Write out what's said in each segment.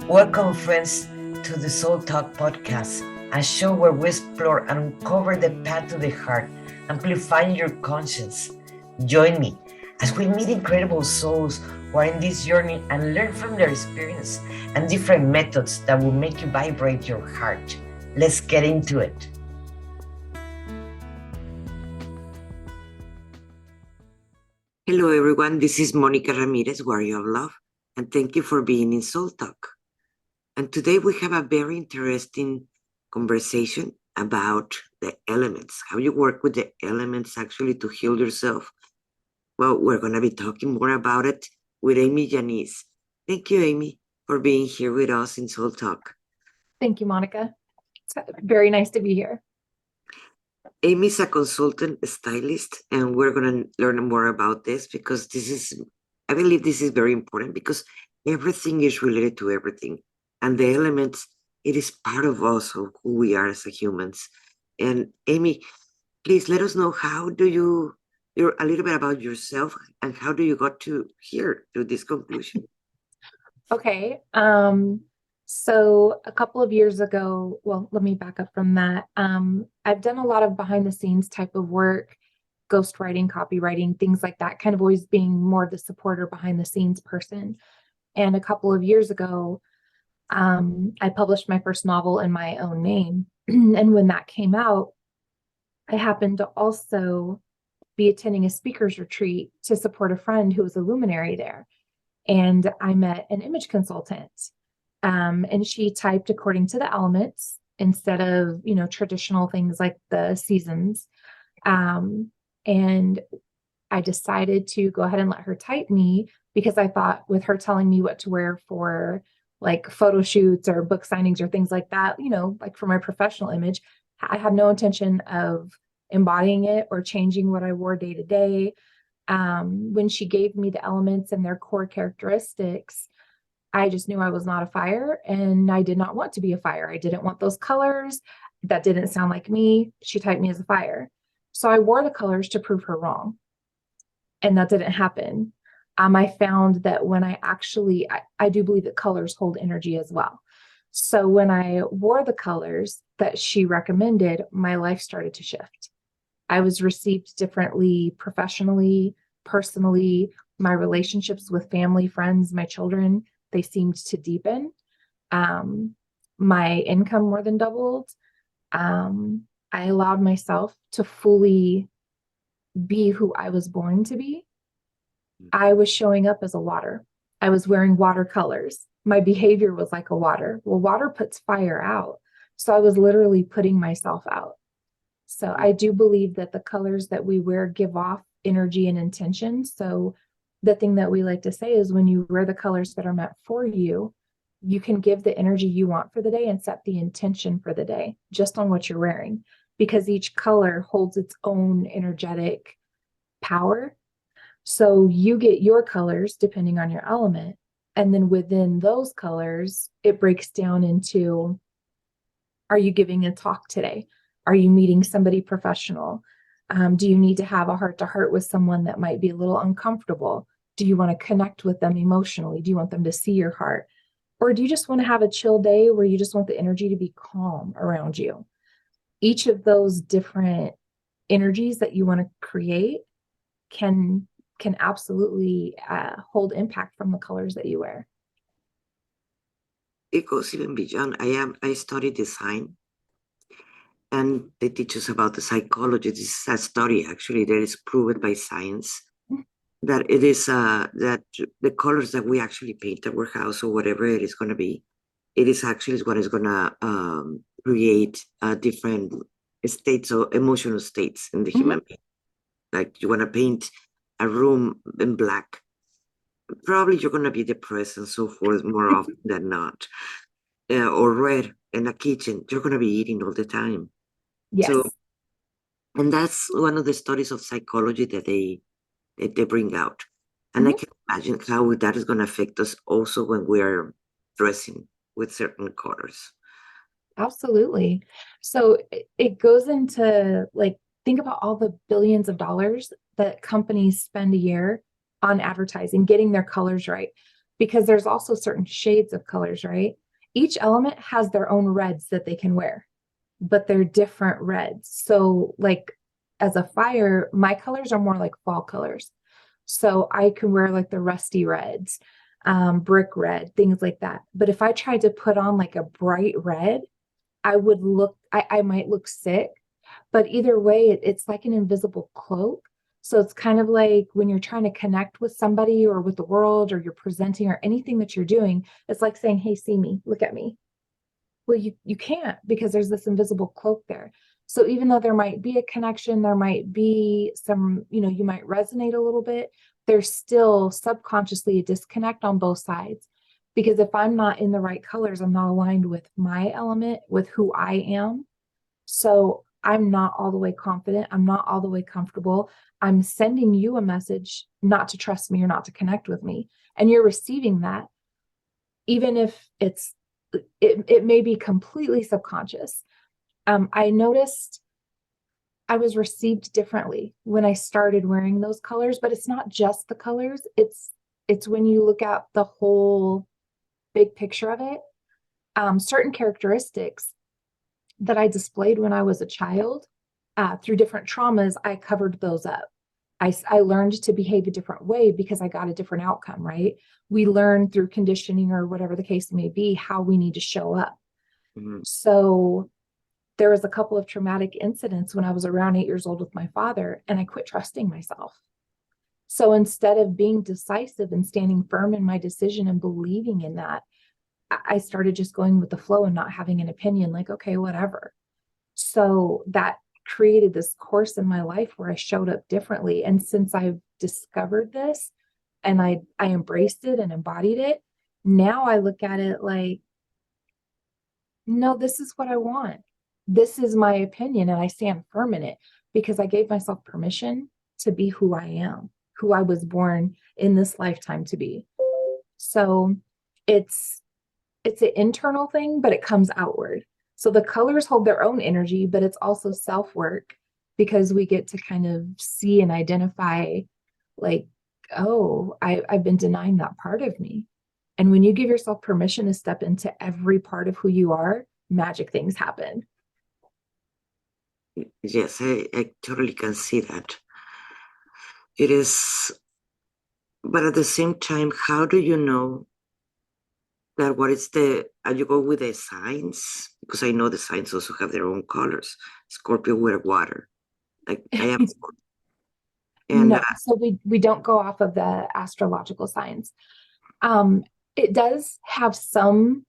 Welcome, friends, to the Soul Talk podcast, a show where we explore and uncover the path to the heart, amplifying your conscience. Join me as we meet incredible souls who are in this journey and learn from their experience and different methods that will make you vibrate your heart. Let's get into it. Hello, everyone. This is Monica Ramirez, Warrior of Love, and thank you for being in Soul Talk. And today we have a very interesting conversation about the elements, how you work with the elements actually to heal yourself. Well, we're going to be talking more about it with Amy Janice. Thank you, Amy, for being here with us in Soul Talk. Thank you, Monica. It's very nice to be here. Amy's a consultant stylist, and we're going to learn more about this because I believe this is very important because everything is related to everything. And the elements, it is part of us, of who we are as humans. And Amy, please let us know you're a little bit about yourself and how do you got to here to this conclusion? Okay. So a couple of years ago, well, let me back up from that. I've done a lot of behind the scenes type of work, ghostwriting, copywriting, things like that, kind of always being more of the supporter behind the scenes person. And a couple of years ago, I published my first novel in my own name. And when that came out, I happened to also be attending a speaker's retreat to support a friend who was a luminary there. And I met an image consultant. And she typed according to the elements instead of, traditional things like the seasons. And I decided to go ahead and let her type me because I thought with her telling me what to wear for like photo shoots or book signings or things like that, like for my professional image, I had no intention of embodying it or changing what I wore day to day. When she gave me the elements and their core characteristics, I just knew I was not a fire and I did not want to be a fire. I didn't want those colors. That didn't sound like me. She typed me as a fire. So I wore the colors to prove her wrong. And that didn't happen. I found that when I do believe that colors hold energy as well. So when I wore the colors that she recommended, my life started to shift. I was received differently professionally, personally. My relationships with family, friends, my children, they seemed to deepen. My income more than doubled. I allowed myself to fully be who I was born to be. I was showing up as a water. I was wearing watercolors. My behavior was like a water. Well, water puts fire out. So I was literally putting myself out. So I do believe that the colors that we wear give off energy and intention. So the thing that we like to say is when you wear the colors that are meant for you, you can give the energy you want for the day and set the intention for the day just on what you're wearing, because each color holds its own energetic power. So you get your colors depending on your element. And then within those colors, it breaks down into, are you giving a talk today? Are you meeting somebody professional? Do you need to have a heart-to-heart with someone that might be a little uncomfortable? Do you want to connect with them emotionally? Do you want them to see your heart? Or do you just want to have a chill day where you just want the energy to be calm around you? Each of those different energies that you want to create can absolutely hold impact from the colors that you wear. It goes even beyond. I study design, and they teach us about the psychology. This is a study actually that is proven by science that it is that the colors that we actually paint our house or whatever it is going to be, it is actually what is going to create different states or emotional states in the human being. Like you want to paint a room in black, probably you're going to be depressed and so forth more often than not. Or red in a kitchen, you're going to be eating all the time. Yes. So, and that's one of the studies of psychology that they bring out. And I can imagine how that is going to affect us also when we are dressing with certain colors. Absolutely. So it goes into like, think about all the billions of dollars that companies spend a year on advertising, getting their colors right. because there's also certain shades of colors, right? Each element has their own reds that they can wear, but they're different reds. So like as a fire, my colors are more like fall colors. So I can wear like the rusty reds, brick red, things like that. But if I tried to put on like a bright red, I might look sick. But either way, it's like an invisible cloak. So it's kind of like when you're trying to connect with somebody or with the world or you're presenting or anything that you're doing, it's like saying, hey, see me, look at me. Well, you can't because there's this invisible cloak there. So even though there might be a connection, there might be some, you might resonate a little bit, there's still subconsciously a disconnect on both sides. Because if I'm not in the right colors, I'm not aligned with my element, with who I am. So I'm not all the way confident. I'm not all the way comfortable. I'm sending you a message not to trust me or not to connect with me. And you're receiving that, even if it may be completely subconscious. I noticed I was received differently when I started wearing those colors, but it's not just the colors. It's when you look at the whole big picture of it. Certain characteristics that I displayed when I was a child, through different traumas, I covered those up. I learned to behave a different way because I got a different outcome, right? We learn through conditioning or whatever the case may be, how we need to show up. Mhm. So there was a couple of traumatic incidents when I was around 8 years old with my father, and I quit trusting myself. So instead of being decisive and standing firm in my decision and believing in that, I started just going with the flow and not having an opinion, like, okay, whatever. So that created this course in my life where I showed up differently. And since I've discovered this and I embraced it and embodied it, now I look at it like, no, this is what I want. This is my opinion, and I stand firm in it because I gave myself permission to be who I am, who I was born in this lifetime to be. So it's an internal thing, but it comes outward. So the colors hold their own energy, but it's also self-work because we get to kind of see and identify like, oh, I've been denying that part of me. And when you give yourself permission to step into every part of who you are, magic things happen. Yes, I totally can see that. It is, but at the same time, how do you know that what is you go with the signs? Because I know the signs also have their own colors. Scorpio with water. Like I am, and No, so we don't go off of the astrological signs. Um, it does have some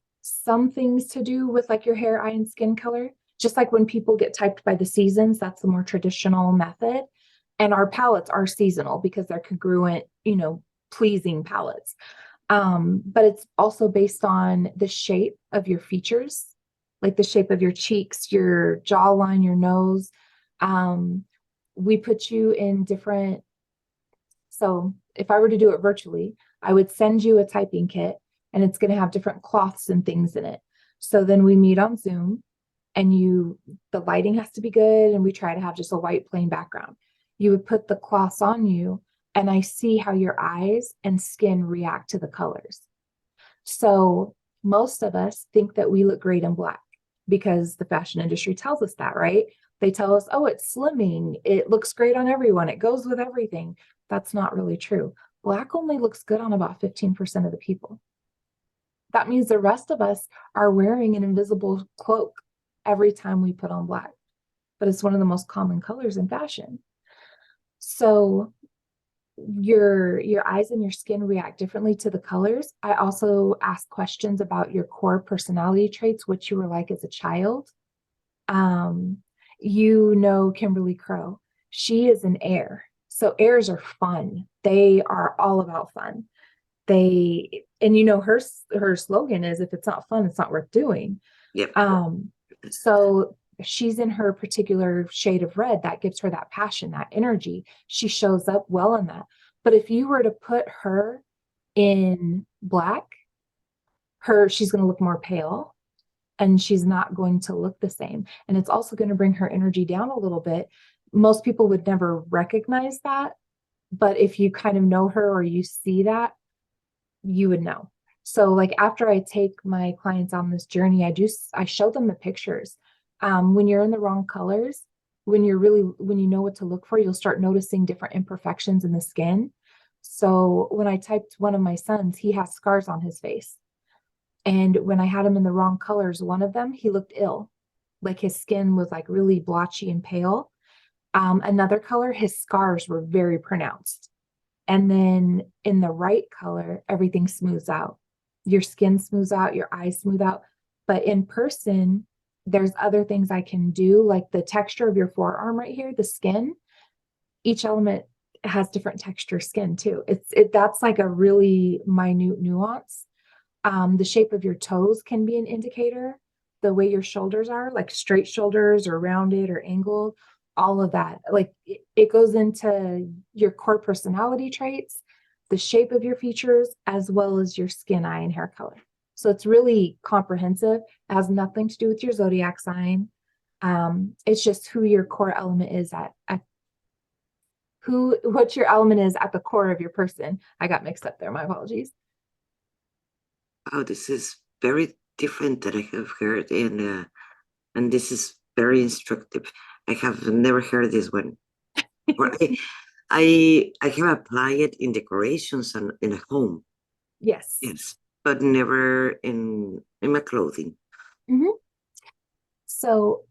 things to do with like your hair, eye, and skin color. Just like when people get typed by the seasons, that's the more traditional method. And our palettes are seasonal because they're congruent, pleasing palettes. But it's also based on the shape of your features, like the shape of your cheeks, your jawline, your nose. We put you in different. So if I were to do it virtually, I would send you a typing kit and it's going to have different cloths and things in it. So then we meet on Zoom and the lighting has to be good. And we try to have just a white plain background. You would put the cloths on you and I see how your eyes and skin react to the colors. So most of us think that we look great in black because the fashion industry tells us that, right? They tell us, oh, it's slimming. It looks great on everyone. It goes with everything. That's not really true. Black only looks good on about 15% of the people. That means the rest of us are wearing an invisible cloak every time we put on black, but it's one of the most common colors in fashion. So your eyes and your skin react differently to the colors. I also ask questions about your core personality traits, what you were like as a child. Kimberly Crow, she is an air. So airs are fun. They are all about fun. Her slogan is, if it's not fun, it's not worth doing. yep. So she's in her particular shade of red that gives her that passion, that energy. She shows up well in that. But if you were to put her in black, she's going to look more pale and she's not going to look the same. And it's also going to bring her energy down a little bit. Most people would never recognize that. But if you kind of know her or you see that, you would know. So like after I take my clients on this journey, I show them the pictures. When you're in the wrong colors, when you know what to look for, you'll start noticing different imperfections in the skin. So when I typed one of my sons, he has scars on his face. And when I had him in the wrong colors, one of them, he looked ill. Like his skin was like really blotchy and pale. Another color, his scars were very pronounced. And then in the right color, everything smooths out. Your skin smooths out, your eyes smooth out. But in person, there's other things I can do, like the texture of your forearm right here, the skin. Each element has different texture skin too. That's like a really minute nuance. The shape of your toes can be an indicator. The way your shoulders are, like straight shoulders or rounded or angled, all of that. Like it goes into your core personality traits, the shape of your features, as well as your skin, eye, and hair color. So it's really comprehensive. It has nothing to do with your zodiac sign. It's just who your core element is at what your element is at the core of your person. I got mixed up there. My apologies. Oh, this is very different that I have heard, and this is very instructive. I have never heard this one. Or I have applied it in decorations and in a home, Yes. yes, but never in my clothing. Mhm. So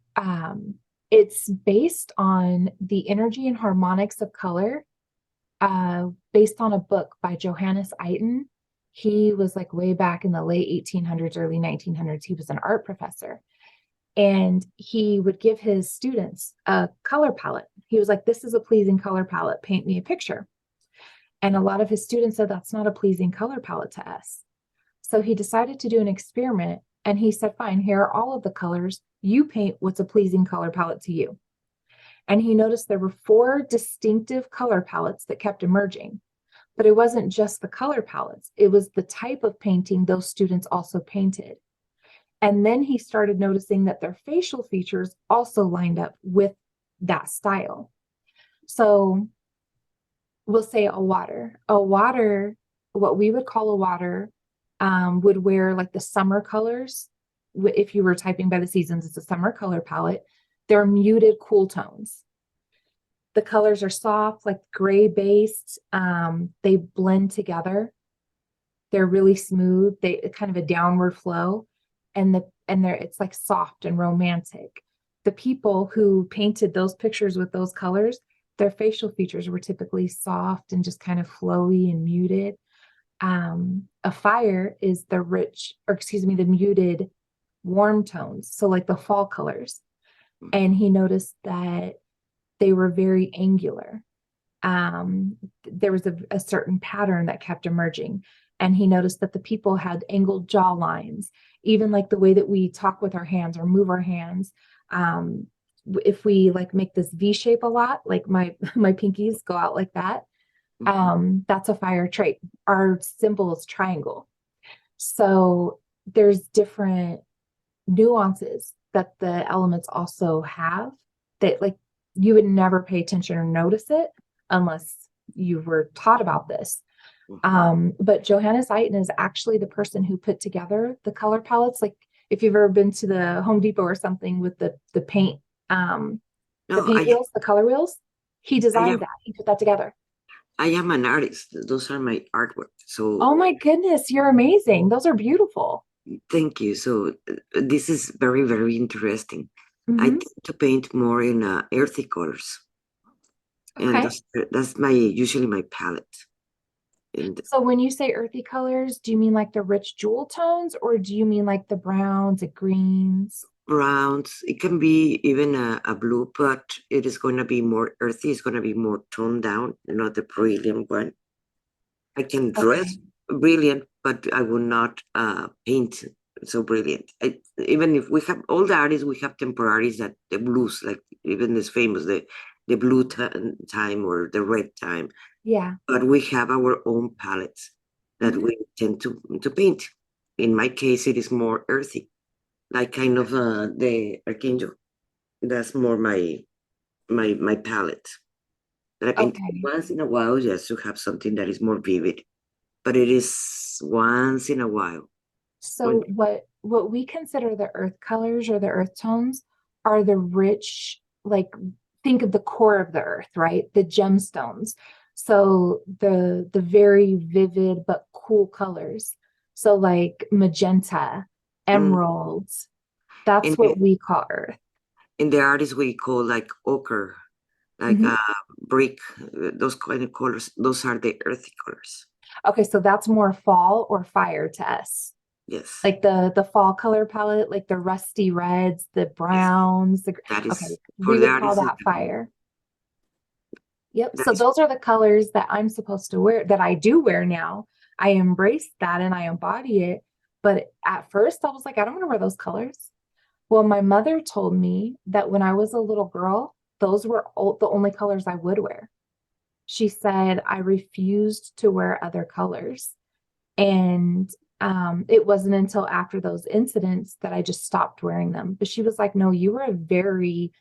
it's based on the energy and harmonics of color, based on a book by Johannes Iten. He was like way back in the late 1800s, early 1900s. He was an art professor. And he would give his students a color palette. He was like, this is a pleasing color palette. Paint me a picture. And a lot of his students said, that's not a pleasing color palette to us. So he decided to do an experiment and he said, fine, here are all of the colors. You paint what's a pleasing color palette to you. And he noticed there were 4 distinctive color palettes that kept emerging. But it wasn't just the color palettes, it was the type of painting those students also painted. And then he started noticing that their facial features also lined up with that style. So we'll say a water. What we would call a water, would wear like the summer colors. If you were typing by the seasons, it's a summer color palette. They're muted, cool tones. The colors are soft, like gray based. They blend together. They're really smooth. They kind of a downward flow, and it's like soft and romantic. The people who painted those pictures with those colors, their facial features were typically soft and just kind of flowy and muted. A fire is the muted warm tones. So like the fall colors. And he noticed that they were very angular. There was a certain pattern that kept emerging. And he noticed that the people had angled jaw lines, even like the way that we talk with our hands or move our hands. If we like make this V shape a lot, like my pinkies go out like that, that's a fire trait. Our symbol is triangle. So there's different nuances that the elements also have that like you would never pay attention or notice it unless you were taught about this. But Johannes Iten is actually the person who put together the color palettes. Like if you've ever been to the Home Depot or something with the paint, the No, paint wheels, the color wheels, he I designed am that. He put that together. I am an artist. Those are my artwork. So Oh my goodness, you're amazing. Those are beautiful. thank you. So this is very, very interesting. I Mhm. tend to paint more in earthy colors, and Okay. that's my usually my palette. And So when you say earthy colors, do you mean like the rich jewel tones or do you mean like the browns, the greens? browns, it can be even a blue, but it is going to be more earthy. It's going to be more toned down, not the brilliant one. I can dress Okay. brilliant, but I will not paint so brilliant. Even if we have all the artists, we have temporaries that the blues, like even this famous the blue time or the red time, Yeah. but we have our own palettes that Mhm. we tend to paint. In my case, it is more earthy, like kind of the Archangel. That's more my palette. That I paint Okay. once in a while just to have something that is more vivid. but it is once in a while. So what we consider the earth colors or the earth tones are the rich, like think of the core of the earth, right? The gemstones. So the very vivid but cool colors. So like magenta, Mm. emeralds, In that's the what we call earth. in the artist we call like ochre, like Mhm. brick, those kind of colors. Those are the earthy colors. Okay, so that's more fall or fire to us. Yes, Like the fall color palette, like the rusty reds, the yes. browns, That okay, is for we the would call artist. that fire. Yep. That So is those are the colors that I'm supposed to wear, that I do wear now. I embrace that and I embody it. But at first, I was like, I don't want to wear those colors. Well, my mother told me that when I was a little girl, those were the only colors I would wear. She said I refused to wear other colors. And it wasn't until after those incidents that I just stopped wearing them. But she was like, no, you were a very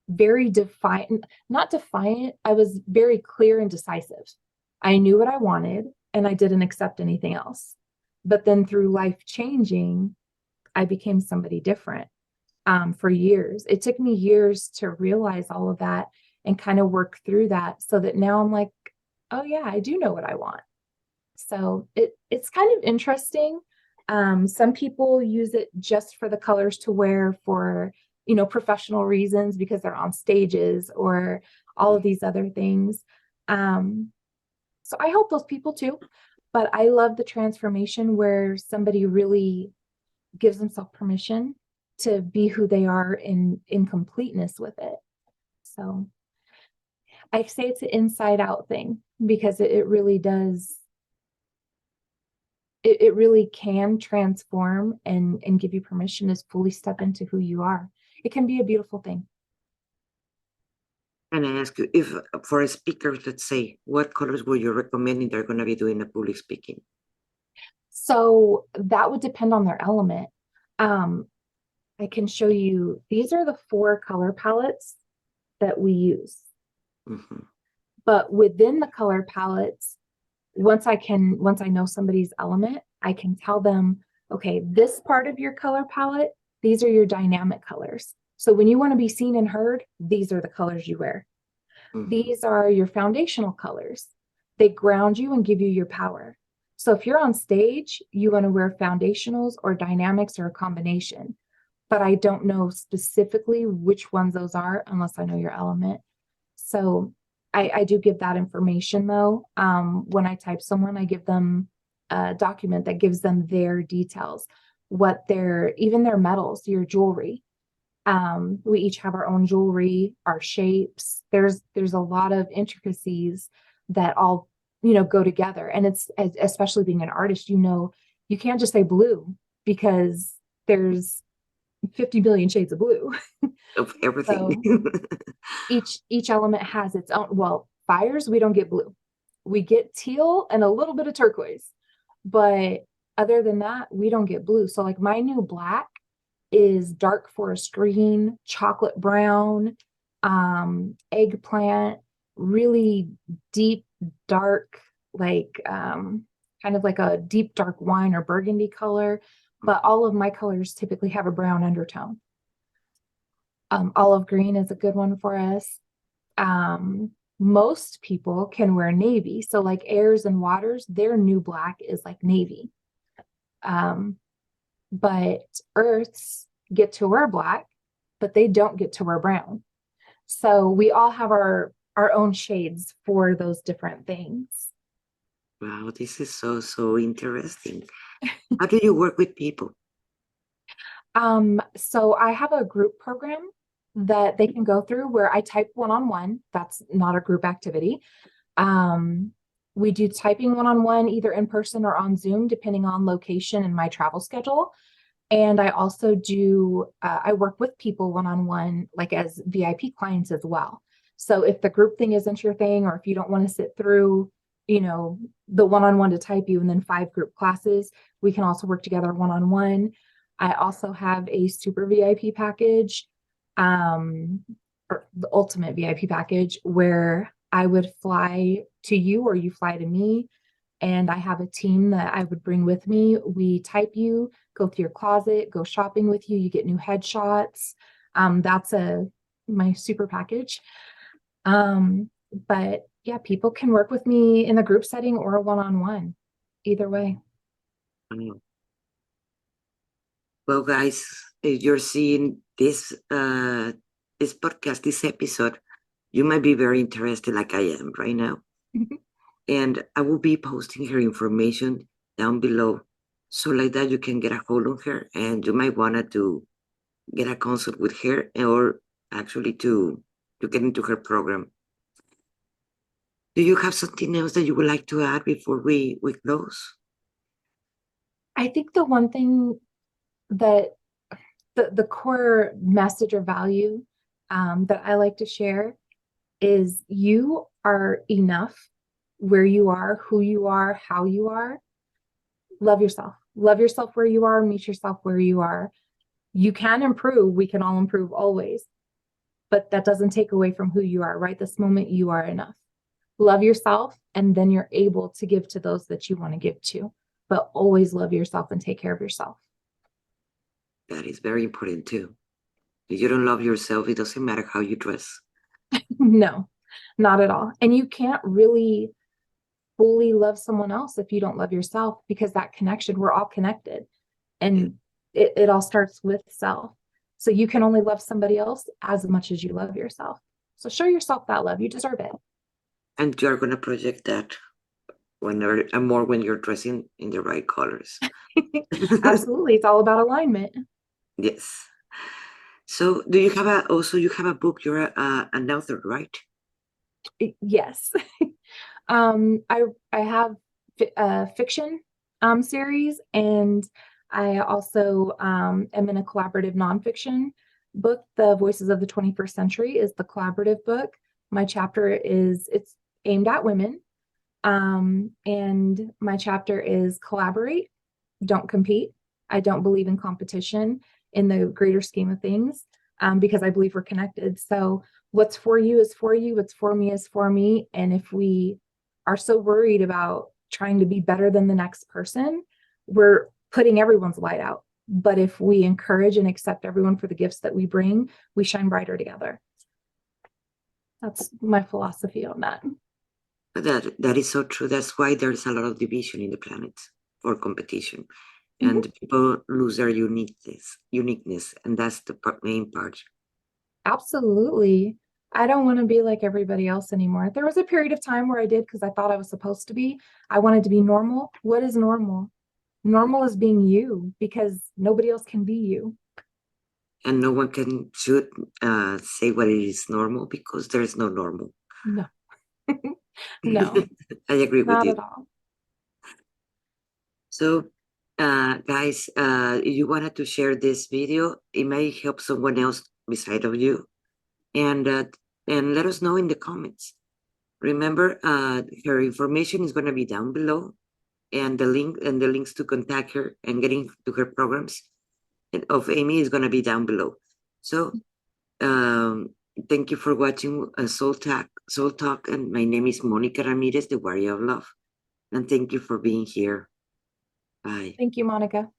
very defiant, not defiant. I was very clear and decisive. I knew what I wanted and I didn't accept anything else. But then through life changing, I became somebody different for years. It took me years to realize all of that and kind of work through that so that now I'm like, oh yeah, I do know what I want. So it's kind of interesting. Some people use it just for the colors to wear for, professional reasons because they're on stages or all of these other things. Um, so I help those people too, but I love the transformation where somebody really gives themselves permission to be who they are in completeness with it. So I say it's an inside out thing because it really does it really can transform and give you permission to fully step into who you are. It can be a beautiful thing. And I ask you if for a speaker, let's say, what colors would you recommend if they're going to be doing a public speaking? So that would depend on their element. Um, I can show you, these are the 4 color palettes that we use. Mhm. But within the color palettes, once I know somebody's element, I can tell them, okay, this part of your color palette, these are your dynamic colors. So when you want to be seen and heard, these are the colors you wear. Mhm. These are your foundational colors. They ground you and give you your power. So if you're on stage, you want to wear foundationals or dynamics or a combination. But I don't know specifically which ones those are unless I know your element. So I do give that information though. When I type someone, I give them a document that gives them their details, what even their metals, your jewelry. We each have our own jewelry, our shapes. There's a lot of intricacies that all, go together. And it's especially being an artist, you can't just say blue because there's 50 billion shades of blue. Of everything. So each element has its own. Well, fires, we don't get blue. We get teal and a little bit of turquoise. But other than that, we don't get blue. So like my new black is dark forest green, chocolate brown, eggplant, really deep, dark, like kind of like a deep dark wine or burgundy color. But all of my colors typically have a brown undertone. Olive green is a good one for us. Most people can wear navy. So like airs and waters, their new black is like navy. Um, but earths get to wear black, but they don't get to wear brown. So we all have our own shades for those different things. Wow, this is so interesting. How do you work with people? So I have a group program that they can go through where I type one-on-one. That's not a group activity. Um, we do typing one-on-one either in person or on Zoom, depending on location and my travel schedule. And I also I work with people one-on-one, like as VIP clients as well. So if the group thing isn't your thing, or if you don't want to sit through, the one-on-one to type you and then 5 group classes, we can also work together one-on-one. I also have a super VIP package, or the ultimate VIP package where I would fly to you or you fly to me. And I have a team that I would bring with me. We type you, go through your closet, go shopping with you. You get new headshots. That's my super package. But yeah, people can work with me in a group setting or a one-on-one, either way. Mm. Well, guys, if you're seeing this podcast, this episode, you might be very interested, like I am right now. And I will be posting her information down below, so like that you can get a hold of her, and you might wanna to get a consult with her, or actually to get into her program. Do you have something else that you would like to add before we close? I think the one thing that the core message or value that I like to share is you are enough where you are, who you are, how you are. Love yourself. Love yourself where you are, meet yourself where you are. You can improve. We can all improve always, but that doesn't take away from who you are. Right this moment, you are enough. Love yourself, and then you're able to give to those that you want to give to. But always love yourself and take care of yourself. That is very important too. If you don't love yourself, it doesn't matter how you dress. No, not at all. And you can't really fully love someone else if you don't love yourself, because that connection, we're all connected, and it all starts with self. So you can only love somebody else as much as you love yourself. So show yourself that love. You deserve it. And you're gonna project that whenever and more when you're dressing in the right colors. Absolutely. It's all about alignment. Yes. So do you have you have a book? You're an author, right? Yes. I have a fiction series, and I also am in a collaborative nonfiction book. The Voices of the 21st Century is the collaborative book. My chapter it's aimed at women. And my chapter is collaborate, don't compete. I don't believe in competition in the greater scheme of things, because I believe we're connected. So what's for you is for you, what's for me is for me. And if we are so worried about trying to be better than the next person, we're putting everyone's light out. But if we encourage and accept everyone for the gifts that we bring, we shine brighter together. That's my philosophy on that. That is so true. That's why there's a lot of division in the planet for competition, and Mhm. people lose their uniqueness, and that's the main part. Absolutely. I don't want to be like everybody else anymore. There was a period of time where I did, because I thought I was supposed to be. I wanted to be normal. What is normal? Normal is being you, because nobody else can be you. And no one should say what is normal, because there is no normal. No, no, I agree with not you. at all. So, guys, if you wanted to share this video, it may help someone else beside of you, and let us know in the comments. Remember, her information is going to be down below, and the links to contact her and getting to her programs of Amy is going to be down below. So, thank you for watching Soul Talk, and my name is Monica Ramirez, the Warrior of Love, and thank you for being here. Bye. Thank you, Monica.